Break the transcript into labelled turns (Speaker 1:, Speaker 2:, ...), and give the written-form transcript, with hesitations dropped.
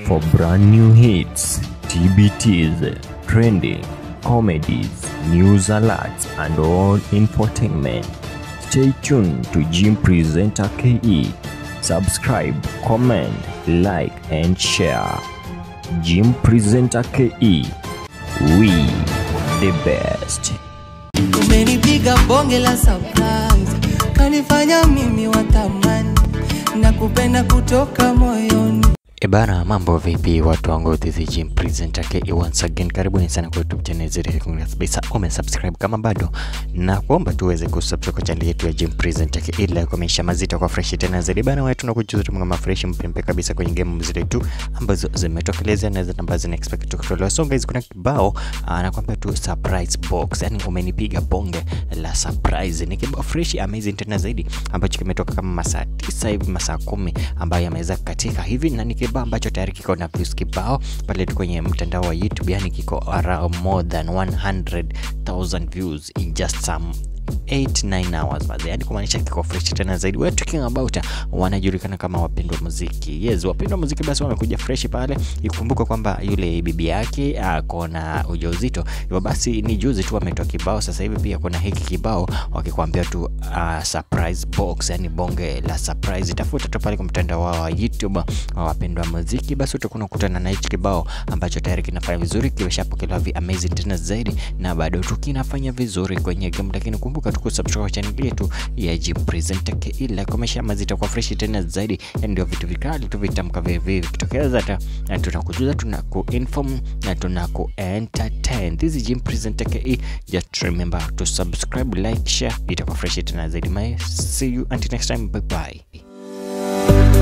Speaker 1: For brand new hits, TBTs, trending, comedies, news alerts, and all infotainment, stay tuned to Jim Presenter KE. Subscribe, comment, like, and share. Jim Presenter KE. We the best.
Speaker 2: Umenipiga bonge la surprise, kanifanya mimi watamani na kupenda kutoka moyoni.
Speaker 3: Ebana, mambo vipi watu wangu, this is Jim Presenter KE once again. Karibuni sana kwa YouTube channel zetu. Kabisa umesubscribe kama bado, na kuomba tuweze kusubscribe kwa channel yetu ya Jim Presenter KE ili kumeisha mazito kwa fresh tena zaidi bana. Wewe tunakujuza tu kama fresh mpembe kabisa kwenye game mzito tu ambazo zimetokeleza na ambazo zina expect kutolewa. So guys, kuna kibao anakuambia tu surprise box, yani umenipiga bonge la surprise. Ni kibao fresh amazing tena zaidi ambacho kimetoka kama masaa 9 hivi masaa 10 ambayo yameweza katika hivi, na ni kibao ambacho tayari kiko na views kibao pale kwenye mtandao wa YouTube, yani kiko around more than 100,000 views in just some 8-9 hours baada, yani kumaanisha kiko fresh tena zaidi. We're talking about wanajulikana kama wapendwa muziki. Yes, wapendwa muziki basi wamekuja fresh pale. Ikumbuka kwamba yule bibi yake akona ujauzito, hivyo basi ni juzi tu ametoa kibao. Sasa hivi pia kuna hiki kibao wakikwambia tu surprise box, yani bonge la surprise. Tafuta tu pale kwa mtandao wa YouTube wa wapendwa muziki, basi utakuwa unakutana na hiki kibao ambacho tayari kinafanya vizuri, kimeshapokelewa amazing tena zaidi, na bado tu kinafanya vizuri kwenye game. Lakini kumbuka tu kusubscribe channel yetu ya Jim Presenter KE ili kumesha mazito kwa fresh tena zaidi. Ndio vitu vikali tu vitamka vivi kitokeza hata, na tunakujuza, tunakuinform na tunakuentertain. This is Jim Presenter KE. Just remember to subscribe, like, share. Itakuwa fresh tena zaidi. See you until next time. Bye bye.